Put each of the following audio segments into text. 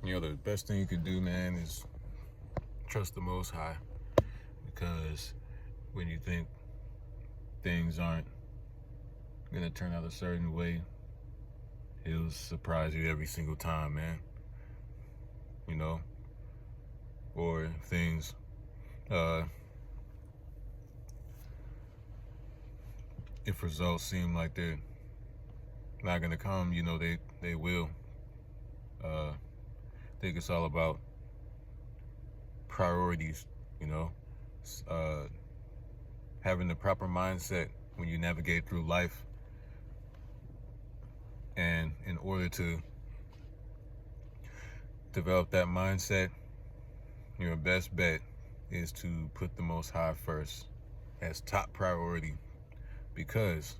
The best thing you could do, man, is trust the Most High. Because when you think things aren't going to turn out a certain way, He'll surprise you every single time, man. Or things, if results seem like they're not going to come, they will. I think it's all about priorities, having the proper mindset when you navigate through life. And in order to develop that mindset, your best bet is to put the Most High first as top priority, because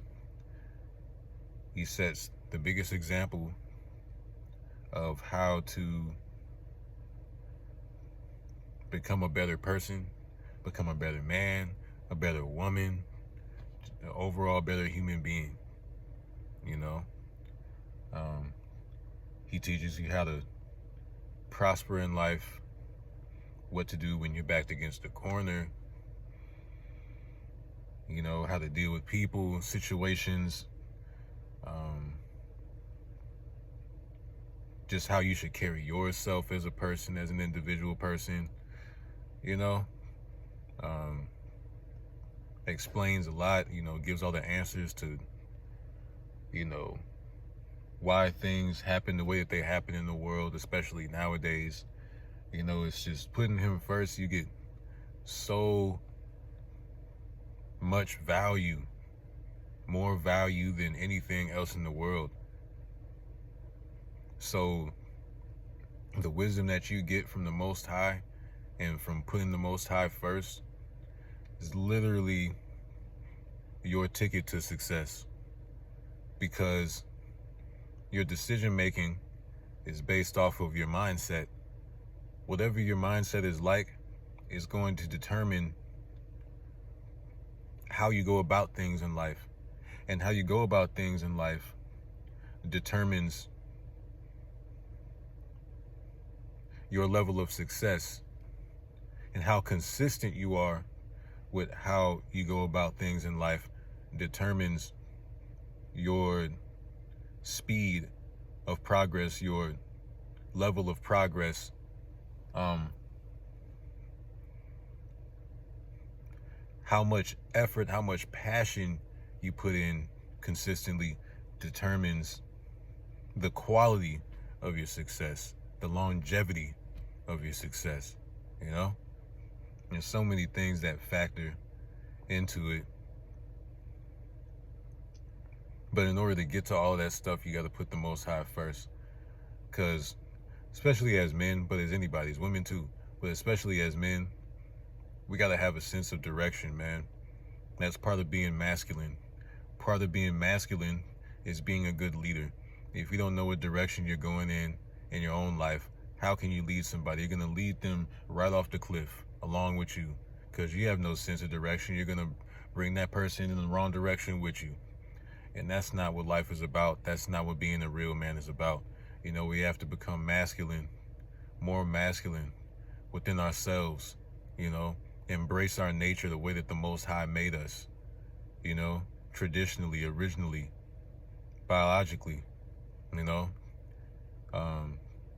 He sets the biggest example of how to become a better person, become a better man, a better woman, an overall better human being. He teaches you how to prosper in life, what to do when you're backed against the corner, how to deal with people, situations, just how you should carry yourself as a person, as an individual person, explains a lot, gives all the answers to, why things happen the way that they happen in the world, especially nowadays. It's just putting Him first. You get so much value, more value than anything else in the world. So the wisdom that you get from the Most High and from putting the Most High first is literally your ticket to success, because your decision making is based off of your mindset. Whatever your mindset is like is going to determine how you go about things in life. And how you go about things in life determines your level of success, and how consistent you are with how you go about things in life determines your speed of progress, your level of progress. How much effort, how much passion you put in consistently determines the quality of your success, the longevity of your success. There's so many things that factor into it. But in order to get to all of that stuff, you got to put the Most High first. Because especially as men, but as anybody, as women too, but especially as men, we got to have a sense of direction, man. That's part of being masculine. Part of being masculine is being a good leader. If you don't know what direction you're going in your own life, how can you lead somebody? You're going to lead them right off the cliff along with you, because you have no sense of direction. You're going to bring that person in the wrong direction with you. And that's not what life is about. That's not what being a real man is about. We have to become masculine, more masculine within ourselves, embrace our nature the way that the Most High made us, traditionally, originally, biologically,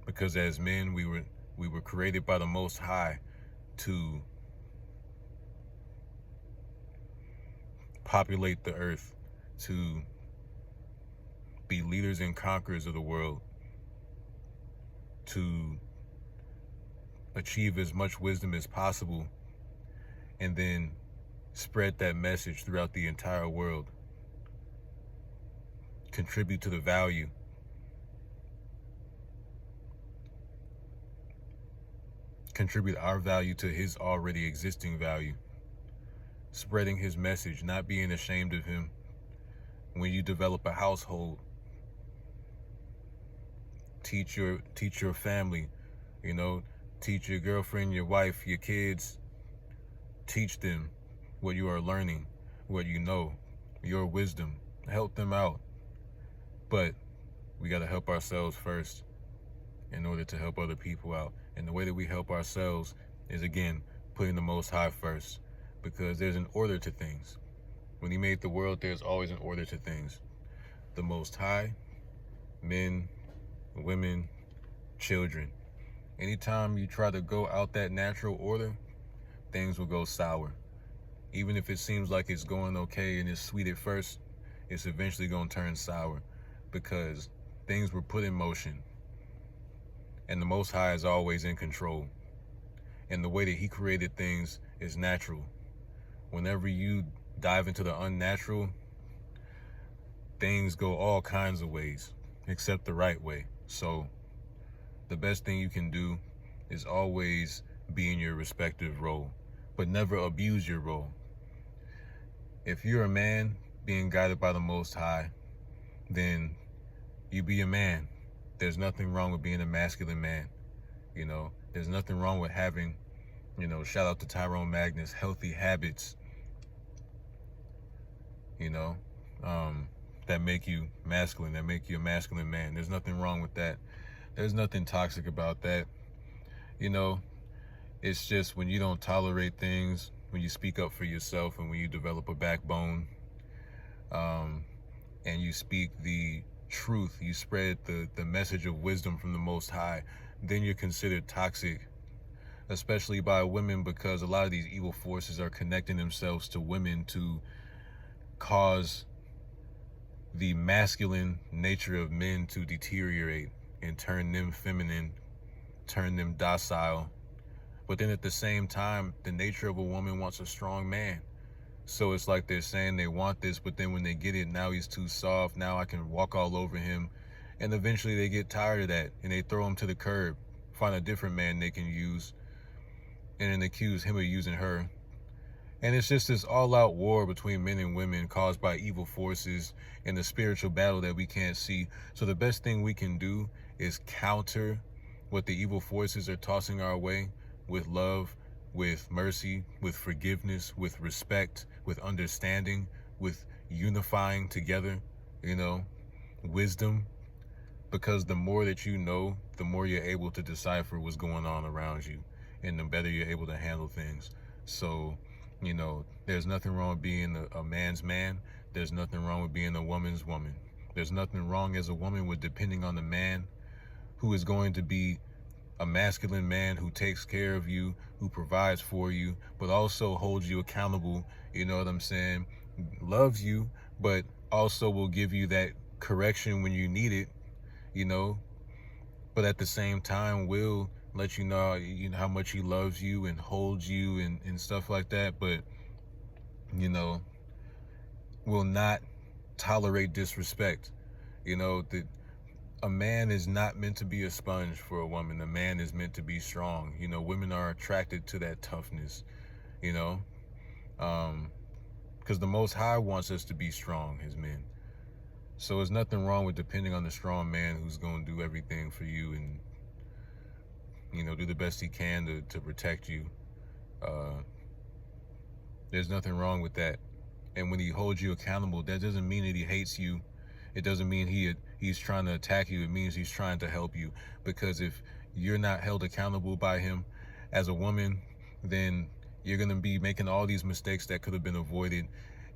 because as men, we were created by the Most High to populate the earth, to be leaders and conquerors of the world, to achieve as much wisdom as possible, and then spread that message throughout the entire world. Contribute to the value. Contribute our value to His already existing value. Spreading His message, not being ashamed of Him. When you develop a household, teach your family, teach your girlfriend, your wife, your kids. Teach them what you are learning, what you know, your wisdom. Help them out. But we got to help ourselves first. in order to help other people out. And the way that we help ourselves is, again, putting the Most High first, because there's an order to things. When he made the world, there's always an order to things. The Most High, men, women, children. Anytime you try to go out that natural order, things will go sour. Even if it seems like it's going okay and it's sweet at first, it's eventually going to turn sour, because things were put in motion. And the Most High is always in control. And the way that he created things is natural. Whenever you dive into the unnatural, things go all kinds of ways, except the right way. So the best thing you can do is always be in your respective role, but never abuse your role. If you're a man being guided by the Most High, then you be a man. There's nothing wrong with being a masculine man. You know, there's nothing wrong with having, shout out to Tyrone Magnus, healthy habits, that make you masculine, that make you a masculine man. There's nothing wrong with that. There's nothing toxic about that. It's just when you don't tolerate things, when you speak up for yourself, and when you develop a backbone, and you speak the truth, you spread the message of wisdom from the Most High, then you're considered toxic, especially by women, because a lot of these evil forces are connecting themselves to women to cause the masculine nature of men to deteriorate and turn them feminine, turn them docile. But then at the same time, the nature of a woman wants a strong man. So it's like they're saying they want this, but then when they get it, now he's too soft. Now I can walk all over him. And eventually they get tired of that and they throw him to the curb, find a different man they can use, and then accuse him of using her. And it's just this all-out war between men and women caused by evil forces and the spiritual battle that we can't see. So the best thing we can do is counter what the evil forces are tossing our way with love, with mercy, with forgiveness, with respect, with understanding, with unifying together, wisdom. Because the more that you know, the more you're able to decipher what's going on around you, and the better you're able to handle things. So, there's nothing wrong with being a man's man. There's nothing wrong with being a woman's woman. There's nothing wrong as a woman with depending on the man who is going to be a masculine man who takes care of you, who provides for you, but also holds you accountable, you know what I'm saying? Loves you, but also will give you that correction when you need it, but at the same time will let you know, how much he loves you and holds you and stuff like that, but, will not tolerate disrespect. That a man is not meant to be a sponge for a woman. A man is meant to be strong. Women are attracted to that toughness, because the Most High wants us to be strong as men. So there's nothing wrong with depending on the strong man who's going to do everything for you and, do the best he can to protect you. There's nothing wrong with that. And when he holds you accountable, that doesn't mean that he hates you. It doesn't mean he's trying to attack you. It means he's trying to help you. Because if you're not held accountable by him as a woman, then you're going to be making all these mistakes that could have been avoided.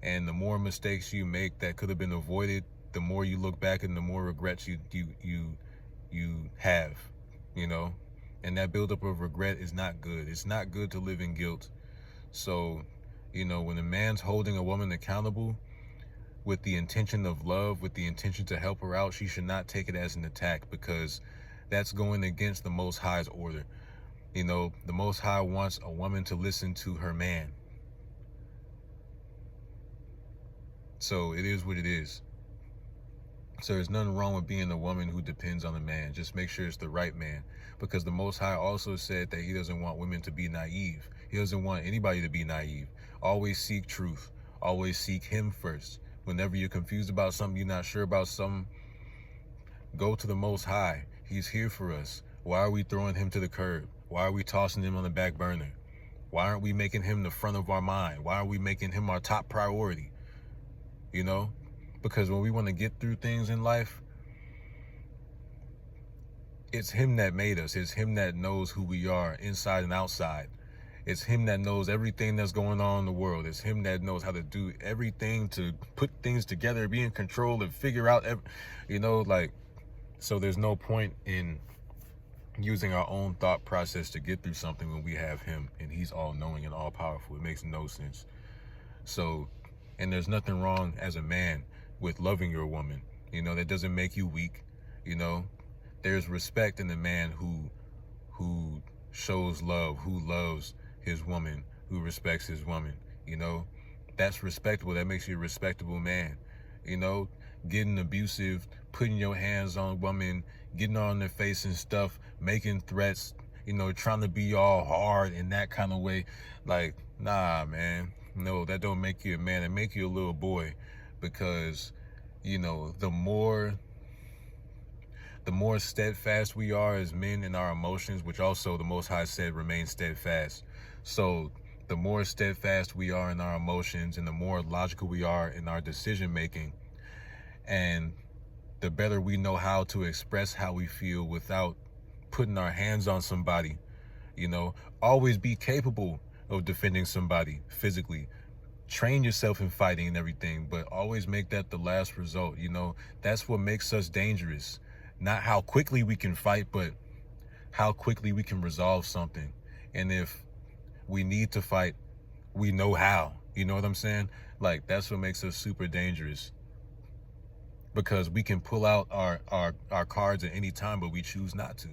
And the more mistakes you make that could have been avoided, the more you look back and the more regrets you have, and that buildup of regret is not good. It's not good to live in guilt. So, when a man's holding a woman accountable with the intention of love, with the intention to help her out, she should not take it as an attack, because that's going against the Most High's order. The Most High wants a woman to listen to her man. So it is what it is. So there's nothing wrong with being a woman who depends on a man. Just make sure it's the right man. Because the Most High also said that he doesn't want women to be naive. He doesn't want anybody to be naive. Always seek truth. Always seek him first. Whenever you're confused about something, you're not sure about something, go to the Most High. He's here for us. Why are we throwing him to the curb? Why are we tossing him on the back burner? Why aren't we making him the front of our mind? Why are we making him our top priority? Because when we want to get through things in life, It's him that made us. It's him that knows who we are inside and outside. It's him that knows everything that's going on in the world. It's him that knows how to do everything to put things together, be in control, and figure out, like, so there's no point in using our own thought process to get through something when we have him and he's all knowing and all powerful. It makes no sense. So, and there's nothing wrong as a man with loving your woman. That doesn't make you weak. There's respect in the man who shows love, who loves his woman, who respects his woman. That's respectable. That makes you a respectable man. Getting abusive, putting your hands on women, getting on their face and stuff, making threats, trying to be all hard in that kind of way. Like, nah, man. No, that don't make you a man. It make you a little boy, because, the more steadfast we are as men in our emotions, which also the Most High said remain steadfast. So the more steadfast we are in our emotions and the more logical we are in our decision making, and the better we know how to express how we feel without putting our hands on somebody, always be capable of defending somebody physically. Train yourself in fighting and everything, but always make that the last result. That's what makes us dangerous. Not how quickly we can fight, but how quickly we can resolve something. And if we need to fight, we know how. You know what I'm saying? Like, that's what makes us super dangerous. Because we can pull out our cards at any time, but we choose not to.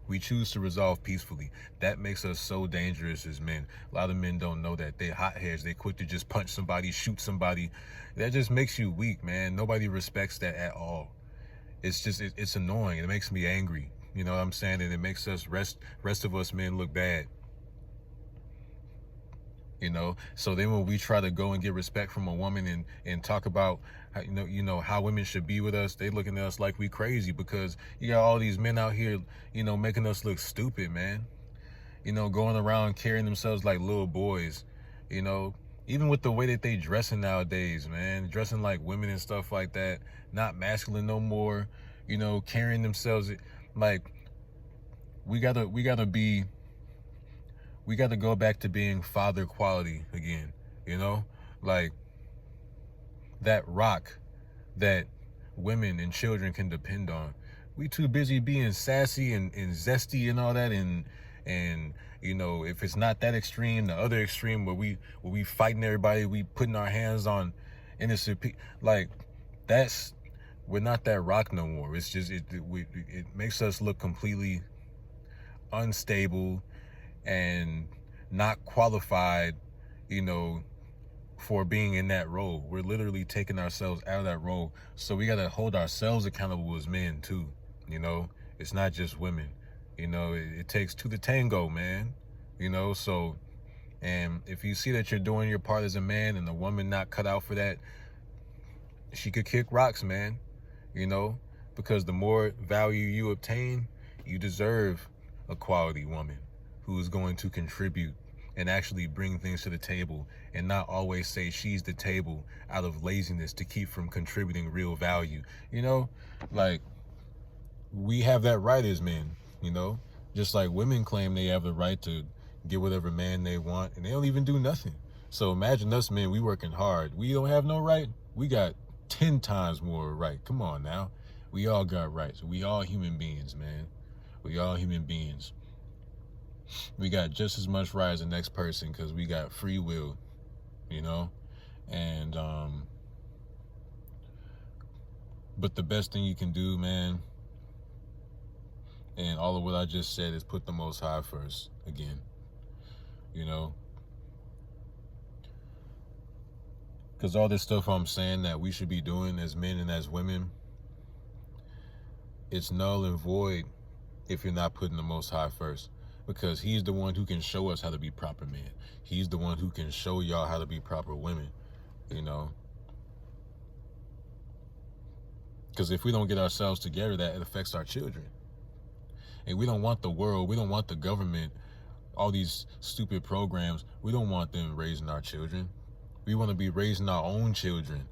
We choose to resolve peacefully. That makes us so dangerous as men. A lot of men don't know that. They hotheads. They quick to just punch somebody, shoot somebody. That just makes you weak, man. Nobody respects that at all. It's just, it's annoying. It makes me angry. You know what I'm saying? And it makes us, rest of us men look bad. So then when we try to go and get respect from a woman and talk about how, how women should be with us, they looking at us like we crazy, because you got all these men out here, making us look stupid, man. Going around carrying themselves like little boys, even with the way that they dressing nowadays, man, dressing like women and stuff like that, not masculine no more, carrying themselves like, we gotta go back to being father quality again, like that rock that women and children can depend on. We too busy being sassy and zesty and all that, and if it's not that extreme, the other extreme where we fighting everybody, we putting our hands on innocent people, like, we're not that rock no more. It's just it makes us look completely unstable and not qualified, for being in that role. We're literally taking ourselves out of that role. So we got to hold ourselves accountable as men too. It's not just women. It takes two to tango, man. So, and if you see that you're doing your part as a man and the woman not cut out for that, she could kick rocks, man. Because the more value you obtain, you deserve a quality woman who is going to contribute and actually bring things to the table, and not always say she's the table out of laziness to keep from contributing real value. Like, we have that right as men, just like women claim they have the right to get whatever man they want, and they don't even do nothing. So imagine us men, we working hard. We don't have no right. We got 10 times more right. Come on now. We all got rights. We all human beings, man. We all human beings. We got just as much right as the next person, because we got free will, and but the best thing you can do, man, and all of what I just said, is put the Most High first again, because all this stuff I'm saying that we should be doing as men and as women, it's null and void if you're not putting the Most High first. Because he's the one who can show us how to be proper men. He's the one who can show y'all how to be proper women, Because if we don't get ourselves together, that it affects our children. And we don't want the world, we don't want the government, all these stupid programs, we don't want them raising our children. We want to be raising our own children,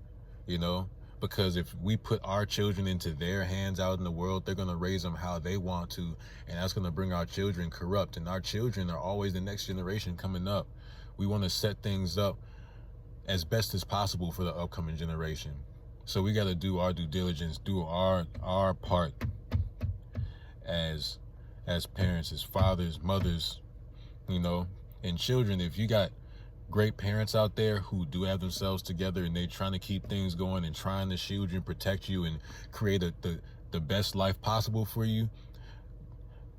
Because if we put our children into their hands out in the world, they're going to raise them how they want to, and that's going to bring our children corrupt, and our children are always the next generation coming up. We want to set things up as best as possible for the upcoming generation. So we got to do our due diligence, do our part as parents, as fathers, mothers, you know, and children. If you got great parents out there who do have themselves together and they're trying to keep things going and trying to shield you and protect you and create the best life possible for you,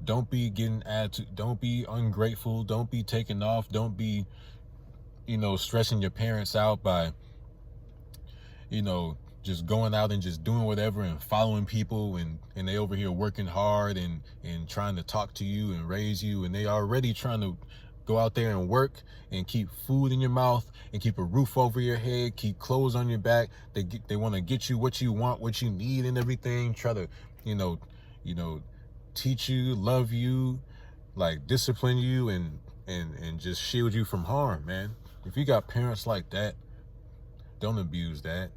don't be getting attitude, don't be ungrateful, don't be taken off, don't be, stressing your parents out by, just going out and just doing whatever and following people, and they over here working hard and trying to talk to you and raise you, and they already trying to go out there and work and keep food in your mouth and keep a roof over your head, keep clothes on your back. They want to get you what you want, what you need and everything, try to, teach you, love you, like discipline you and just shield you from harm, man. If you got parents like that, don't abuse that.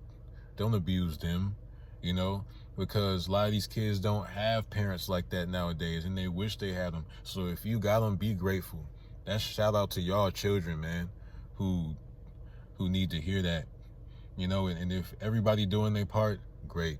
Don't abuse them, because a lot of these kids don't have parents like that nowadays, and they wish they had them. So if you got them, be grateful. That's shout out to y'all children, man, who need to hear that, and if everybody doing their part, great.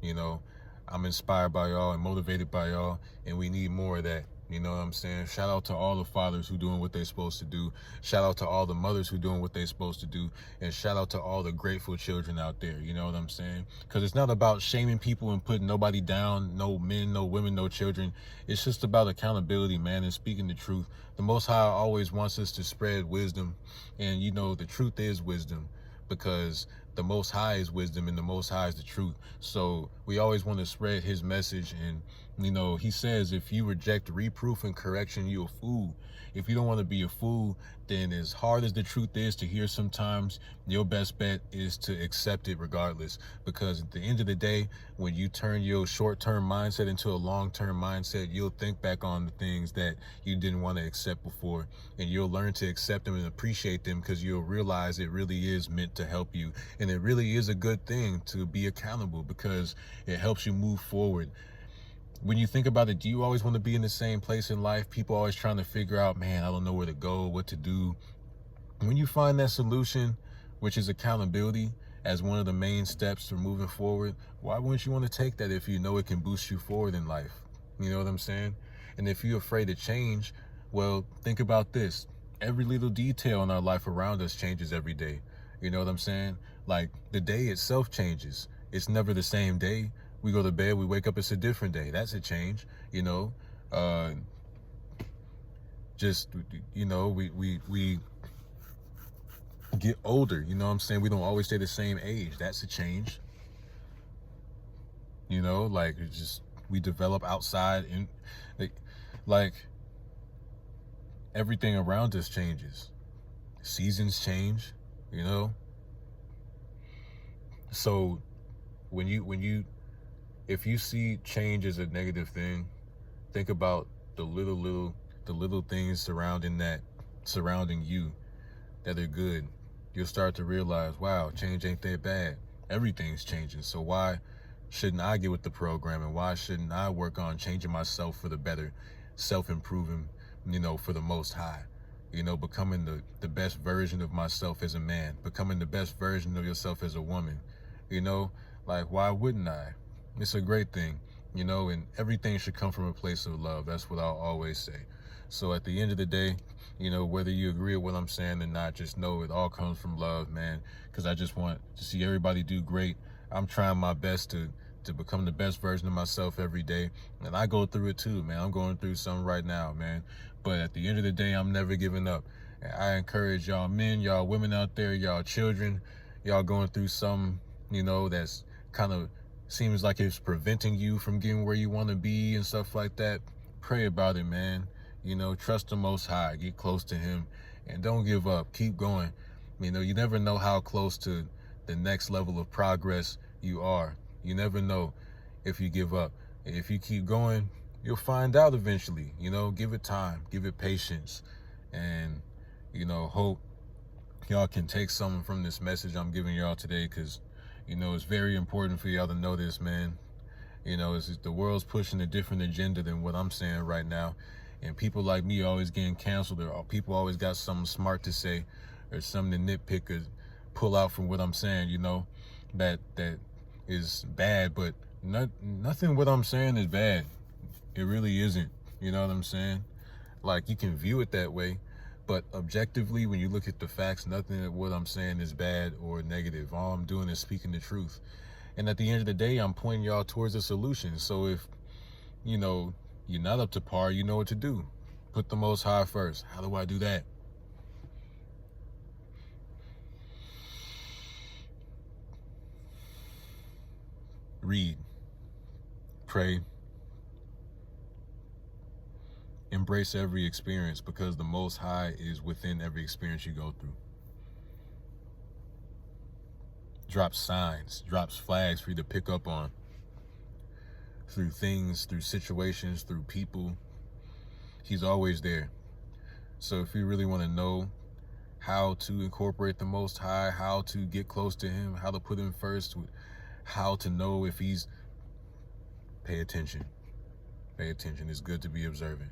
I'm inspired by y'all and motivated by y'all, and we need more of that. You know what I'm saying? Shout out to all the fathers who doing what they're supposed to do. Shout out to all the mothers who doing what they're supposed to do. And shout out to all the grateful children out there. You know what I'm saying? Because it's not about shaming people and putting nobody down. No men, no women, no children. It's just about accountability, man, and speaking the truth. The Most High always wants us to spread wisdom. And, the truth is wisdom, because the Most High is wisdom and the Most High is the truth. So we always want to spread his message. And, he says, if you reject reproof and correction, you're a fool. If you don't want to be a fool, then as hard as the truth is to hear sometimes, your best bet is to accept it regardless. Because at the end of the day, when you turn your short-term mindset into a long-term mindset, you'll think back on the things that you didn't want to accept before, and you'll learn to accept them and appreciate them, because you'll realize it really is meant to help you. And it really is a good thing to be accountable, because it helps you move forward. When you think about it, do you always want to be in the same place in life? People always trying to figure out, man, I don't know where to go, what to do. When you find that solution, which is accountability, as one of the main steps for moving forward, why wouldn't you want to take that if you know it can boost you forward in life? You know what I'm saying? And if you're afraid to change, well, think about this. Every little detail in our life around us changes every day. You know what I'm saying? Like, the day itself changes. It's never the same day. We go to bed, we wake up, it's a different day. That's a change, we get older, you know what I'm saying? We don't always stay the same age. That's a change. It's just, we develop outside, and like everything around us changes. Seasons change, So if you see change as a negative thing, think about the little things surrounding you that are good. You'll start to realize, wow, change ain't that bad. Everything's changing. So why shouldn't I get with the program, and why shouldn't I work on changing myself for the better, self-improving, for the Most High, becoming the best version of myself as a man, becoming the best version of yourself as a woman, like, why wouldn't I? It's a great thing, and everything should come from a place of love. That's what I'll always say. So at the end of the day, whether you agree with what I'm saying or not, just know it all comes from love, man, because I just want to see everybody do great. I'm trying my best to become the best version of myself every day, and I go through it too, man. I'm going through something right now, man, but at the end of the day, I'm never giving up. And I encourage y'all men, y'all women out there, y'all children, y'all going through something, that's kind of seems like it's preventing you from getting where you want to be and stuff like that. Pray about it, man. Trust the Most High, get close to him, and don't give up. Keep going. You never know how close to the next level of progress you are. You never know if you give up. If you keep going, you'll find out eventually. Give it time, give it patience, and hope y'all can take something from this message I'm giving y'all today, because You know, it's very important for y'all to know this, man. You know, it's the world's pushing a different agenda than what I'm saying right now. And people like me always getting canceled, or people always got something smart to say or something to nitpick or pull out from what I'm saying, you know, that is bad. But nothing what I'm saying is bad. It really isn't. You know what I'm saying? Like, you can view it that way, but objectively, when you look at the facts, nothing of what I'm saying is bad or negative. All I'm doing is speaking the truth. And at the end of the day, I'm pointing y'all towards a solution. So if, you know, you're not up to par, you know what to do. Put the Most High first. How do I do that? Read, pray, embrace every experience, because the Most High is within every experience you go through. Drops signs, drops flags for you to pick up on through things, through situations, through people. He's always there. So if you really want to know how to incorporate the Most High, how to get close to him, how to put him first, how to know if he's, pay attention. Pay attention. It's good to be observant.